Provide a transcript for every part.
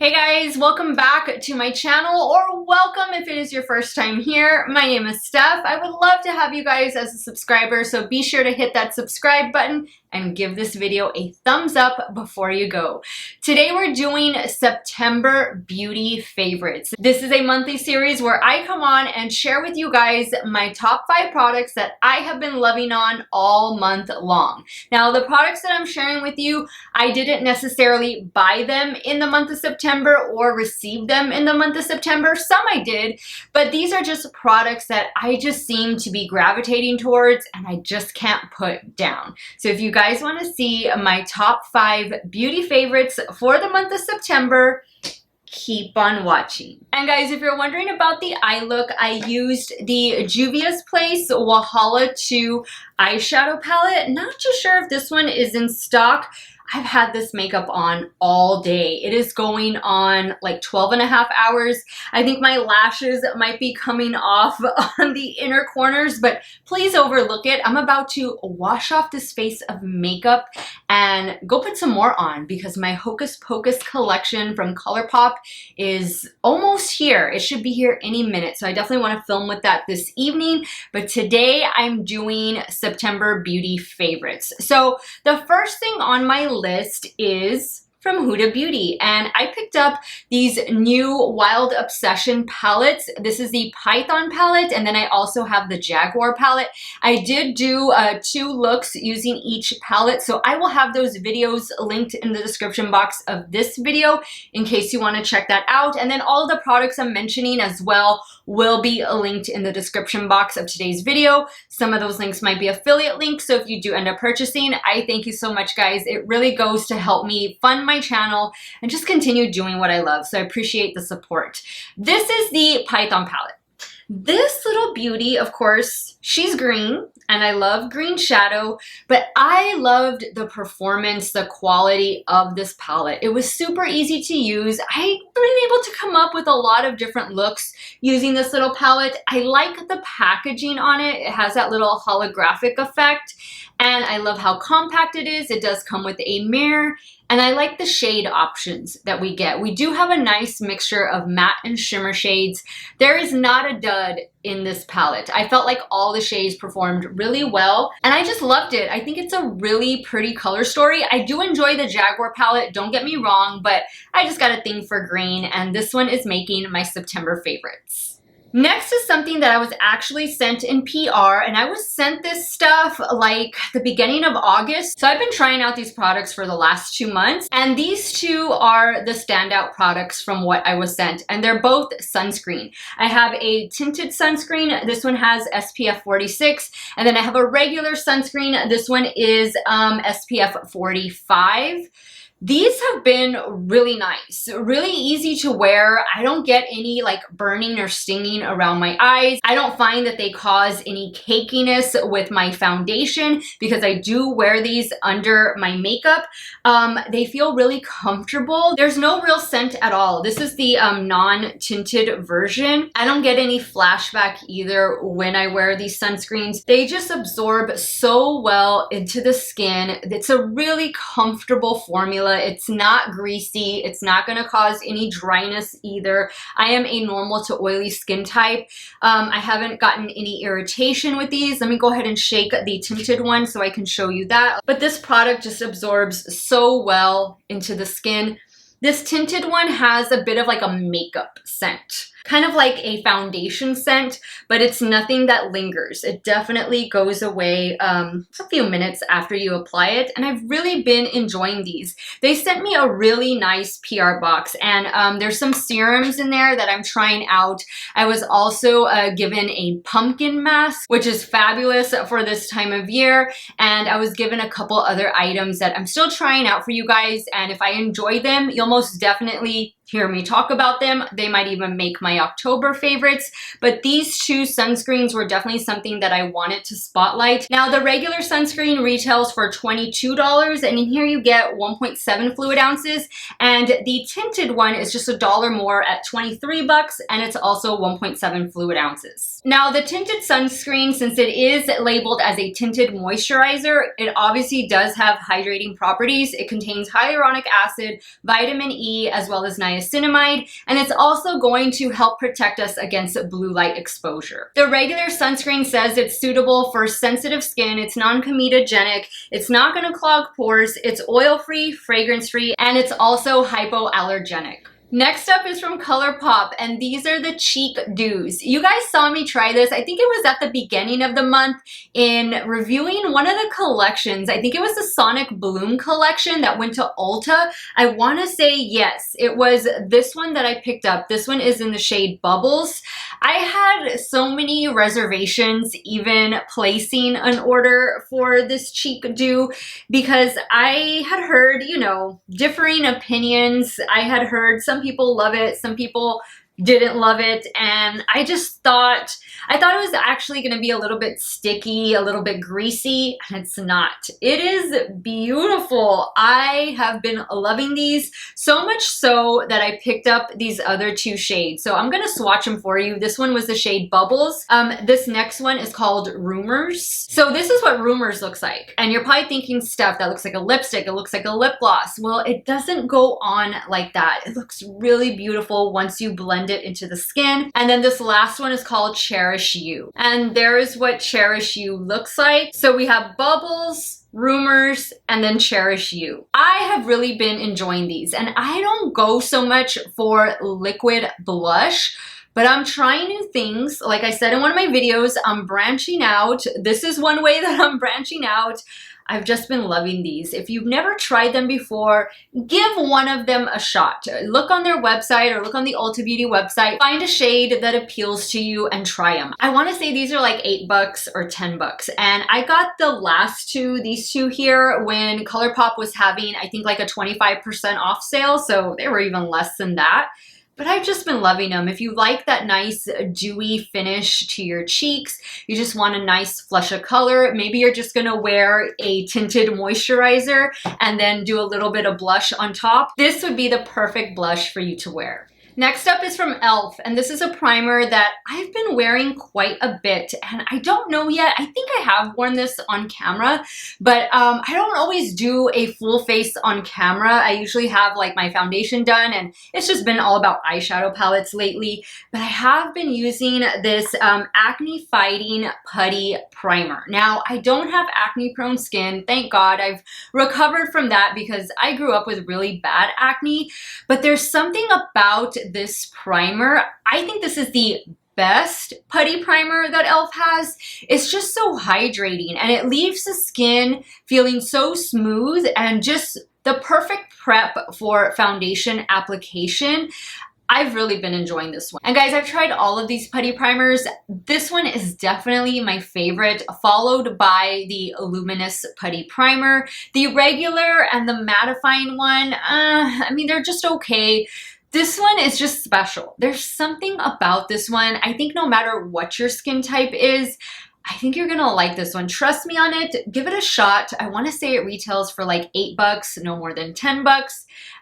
Hey guys, welcome back to my channel, or welcome if it is your first time here. My name is Steff. I would love to have you guys as a subscriber, so be sure to hit that subscribe button and give this video a thumbs up before you go. Today we're doing September beauty favorites. This is a monthly series where I come on and share with you guys my top 5 products that I have been loving on all month long. Now the products that I'm sharing with you, I didn't necessarily buy them in the month of September or receive them in the month of September. Some I did, but these are just products that I just seem to be gravitating towards and I just can't put down. So if you guys want to see my top 5 beauty favorites for the month of September, keep on watching. And guys, if you're wondering about the eye look, I used the Juvia's Place Wahala 2 eyeshadow palette. Not too sure if this one is in stock. I've had this makeup on all day. It is going on like 12.5 hours. I think my lashes might be coming off on the inner corners, but please overlook it. I'm about to wash off this face of makeup and go put some more on because my Hocus Pocus collection from Colourpop is almost here. It should be here any minute, so I definitely want to film with that this evening. But today I'm doing September beauty favorites. So the first thing on my list is from Huda Beauty, and I picked up these new Wild Obsession palettes. This is the Python palette, and then I also have the Jaguar palette. I did do 2 looks using each palette, so I will have those videos linked in the description box of this video in case you want to check that out. And then all the products I'm mentioning as well will be linked in the description box of today's video. Some of those links might be affiliate links, so if you do end up purchasing, I thank you so much, guys. It really goes to help me fund my channel and just continue doing what I love, so I appreciate the support. This is the Python palette. This little beauty, of course, she's green, and I love green shadow, but I loved the performance, the quality of this palette. It was super easy to use. I've been able to come up with a lot of different looks using this little palette. I like the packaging on it. It has that little holographic effect, and I love how compact it is. It does come with a mirror, and I like the shade options that we get. We do have a nice mixture of matte and shimmer shades. There is not a dud in this palette. I felt like all the shades performed really well, and I just loved it. I think it's a really pretty color story. I do enjoy the Jaguar palette, don't get me wrong, but I just got a thing for green, and this one is making my September favorites. Next is something that I was actually sent in PR, and I was sent this stuff like the beginning of August. So I've been trying out these products for the last 2 months, and these 2 are the standout products from what I was sent, and they're both sunscreen. I have a tinted sunscreen. This one has SPF 46, and then I have a regular sunscreen. This one is SPF 45. These have been really nice, really easy to wear. I don't get any like burning or stinging around my eyes. I don't find that they cause any cakiness with my foundation because I do wear these under my makeup. They feel really comfortable. There's no real scent at all. This is the non-tinted version. I don't get any flashback either when I wear these sunscreens. They just absorb so well into the skin. It's a really comfortable formula. It's not greasy. It's not going to cause any dryness either. I am a normal to oily skin type. I haven't gotten any irritation with these. Let me go ahead and shake the tinted one so I can show you that. But this product just absorbs so well into the skin. This tinted one has a bit of like a makeup scent. Kind of like a foundation scent, but it's nothing that lingers. It definitely goes away a few minutes after you apply it, and I've really been enjoying these. They sent me a really nice PR box, and there's some serums in there that I'm trying out. I was also given a pumpkin mask, which is fabulous for this time of year, and I was given a couple other items that I'm still trying out for you guys, and if I enjoy them, you'll most definitely hear me talk about them. They might even make my October favorites, but these 2 sunscreens were definitely something that I wanted to spotlight. Now, the regular sunscreen retails for $22, and in here you get 1.7 fluid ounces, and the tinted one is just $1 more at 23 bucks, and it's also 1.7 fluid ounces. Now, the tinted sunscreen, since it is labeled as a tinted moisturizer, it obviously does have hydrating properties. It contains hyaluronic acid, vitamin E, as well as niacin niacinamide, and it's also going to help protect us against blue light exposure. The regular sunscreen says it's suitable for sensitive skin, it's non-comedogenic, it's not going to clog pores, it's oil-free, fragrance-free, and it's also hypoallergenic. Next up is from Colourpop, and these are the Cheek Dews. You guys saw me try this. I think it was at the beginning of the month in reviewing one of the collections. I think it was the Sonic Bloom collection that went to Ulta. I want to say yes, it was this one that I picked up. This one is in the shade Bubbles. I had so many reservations even placing an order for this Cheek Dew because I had heard, you know, differing opinions. I had heard some people love it, some people didn't love it, and I just thought, it was actually going to be a little bit sticky, a little bit greasy, and it's not. It is beautiful. I have been loving these, so much so that I picked up these other two shades. So I'm going to swatch them for you. This one was the shade Bubbles. This next one is called Rumors. So this is what Rumors looks like. And you're probably thinking, Steph, that looks like a lipstick. It looks like a lip gloss. Well, it doesn't go on like that. It looks really beautiful once you blend it into the skin. And then this last one is called Cherish You. And there's what Cherish You looks like. So we have Bubbles, Rumors, and then Cherish You. I have really been enjoying these, and I don't go so much for liquid blush, but I'm trying new things. Like I said in one of my videos, I'm branching out. This is one way that I'm branching out. I've just been loving these. If you've never tried them before, give one of them a shot. Look on their website or look on the Ulta Beauty website. Find a shade that appeals to you and try them. I want to say these are like $8 or $10. And I got the last two, these two here, when Colourpop was having, I think, like a 25% off sale. So they were even less than that. But I've just been loving them. If you like that nice dewy finish to your cheeks, you just want a nice flush of color, maybe you're just gonna wear a tinted moisturizer and then do a little bit of blush on top, this would be the perfect blush for you to wear. Next up is from e.l.f. and this is a primer that I've been wearing quite a bit, and I don't know yet. I think I have worn this on camera, but I don't always do a full face on camera. I usually have like my foundation done, and it's just been all about eyeshadow palettes lately. But I have been using this acne fighting putty primer. Now, I don't have acne prone skin, thank God. I've recovered from that because I grew up with really bad acne, but there's something about this primer. I think this is the best putty primer that e.l.f. has. It's just so hydrating, and it leaves the skin feeling so smooth and just the perfect prep for foundation application. I've really been enjoying this one. And guys, I've tried all of these putty primers. This one is definitely my favorite, followed by the Luminous Putty Primer. The regular and the mattifying one, I mean, they're just okay. This one is just special. There's something about this one. I think no matter what your skin type is, I think you're gonna like this one. Trust me on it. Give it a shot. I want to say it retails for like $8, no more than $10.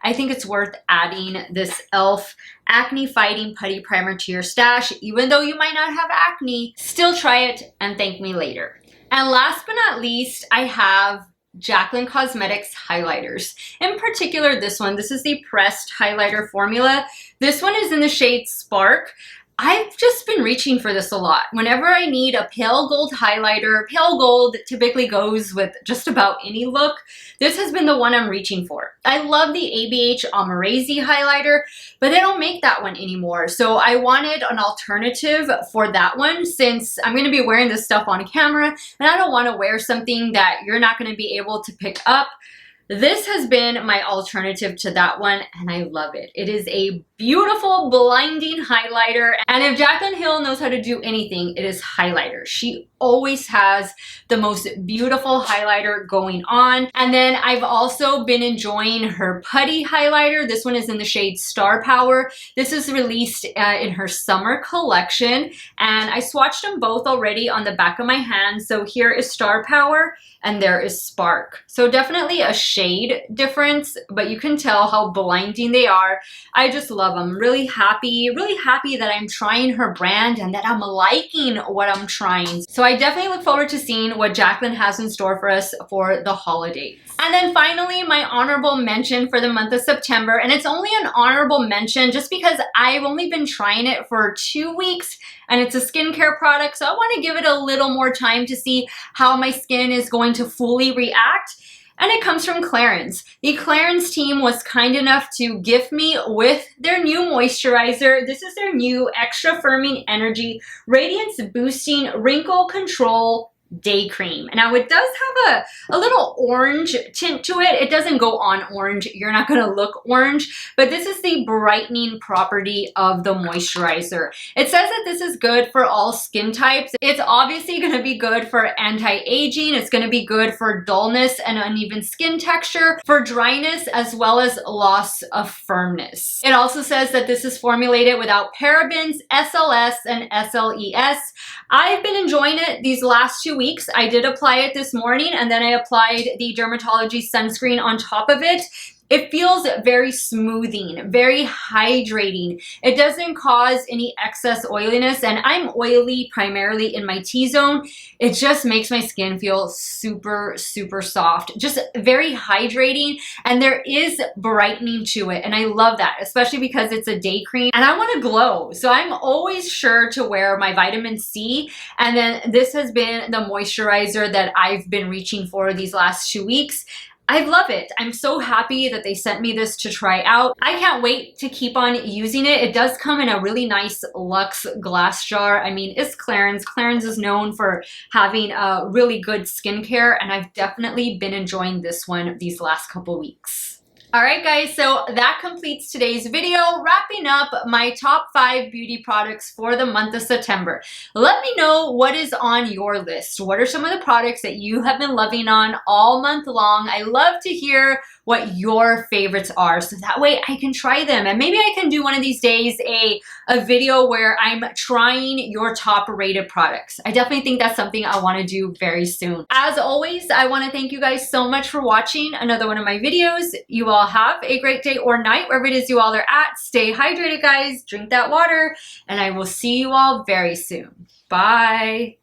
I think it's worth adding this e.l.f. Acne Fighting Putty Primer to your stash. Even though you might not have acne, still try it and thank me later. And last but not least, I have Jaclyn Cosmetics highlighters. In particular, this one. This is the pressed highlighter formula. This one is in the shade Spark. I've just been reaching for this a lot. Whenever I need a pale gold highlighter, pale gold typically goes with just about any look. This has been the one I'm reaching for. I love the ABH Amorese highlighter, but they don't make that one anymore. So I wanted an alternative for that one since I'm gonna be wearing this stuff on camera and I don't wanna wear something that you're not gonna be able to pick up. This has been my alternative to that one, and I love it. It is a beautiful, blinding highlighter, and if Jaclyn Hill knows how to do anything, it is highlighter. She always has the most beautiful highlighter going on. And then I've also been enjoying her putty highlighter. This one is in the shade Star Power. This is released in her summer collection, and I swatched them both already on the back of my hand. So here is Star Power, and there is Spark. So definitely a shade shade difference, but you can tell how blinding they are. I just love them. Really happy that I'm trying her brand and that I'm liking what I'm trying. So I definitely look forward to seeing what Jaclyn has in store for us for the holidays. And then finally, my honorable mention for the month of September, and it's only an honorable mention just because I've only been trying it for 2 weeks and it's a skincare product, so I want to give it a little more time to see how my skin is going to fully react. And it comes from Clarins. The Clarins team was kind enough to gift me with their new moisturizer. This is their new Extra Firming Energy Radiance Boosting Wrinkle Control Day Cream. Now it does have a little orange tint to it. It doesn't go on orange. You're not going to look orange, but this is the brightening property of the moisturizer. It says that this is good for all skin types. It's obviously going to be good for anti-aging. It's going to be good for dullness and uneven skin texture, for dryness, as well as loss of firmness. It also says that this is formulated without parabens, SLS, and SLES. I've been enjoying it these last 2 weeks. I did apply it this morning and then I applied the DRMTLGY sunscreen on top of it. It feels very smoothing, very hydrating. It doesn't cause any excess oiliness, and I'm oily primarily in my T-zone. It just makes my skin feel super, super soft. Just very hydrating, and there is brightening to it, and I love that, especially because it's a day cream, and I want to glow. So I'm always sure to wear my vitamin C, and then this has been the moisturizer that I've been reaching for these last 2 weeks. I love it. I'm so happy that they sent me this to try out. I can't wait to keep on using it. It does come in a really nice luxe glass jar. I mean, it's Clarins. Clarins is known for having really good skincare, and I've definitely been enjoying this one these last couple weeks. All right, guys, so that completes today's video, wrapping up my top 5 beauty products for the month of September. Let me know what is on your list. What are some of the products that you have been loving on all month long? I love to hear what your favorites are, so that way I can try them. And maybe I can do one of these days a video where I'm trying your top rated products. I definitely think that's something I want to do very soon. As always, I want to thank you guys so much for watching another one of my videos. You all have a great day or night, wherever it is you all are at. Stay hydrated, guys. Drink that water, and I will see you all very soon. Bye.